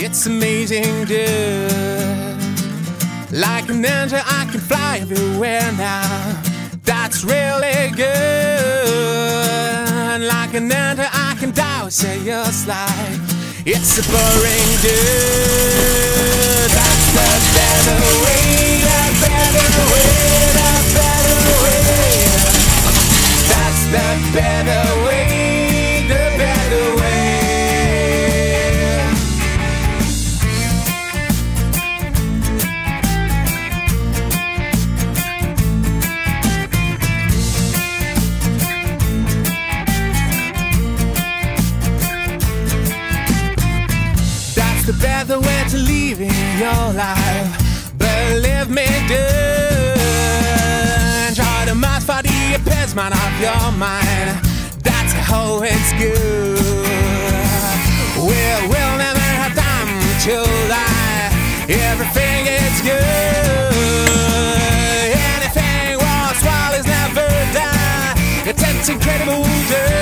It's amazing, dude. Like an angel, I can fly everywhere now. That's really good. Like an angel, I can die with serious life. It's a boring, dude. That's the better way, the better way, the better way. That's the better way, the better way. The better way to live in your life. Believe me, dude. Try to master the appeasement of your mind. That's how it's good. We'll never have time to lie. Everything is good. Anything worthwhile is never done. It's incredible, dude.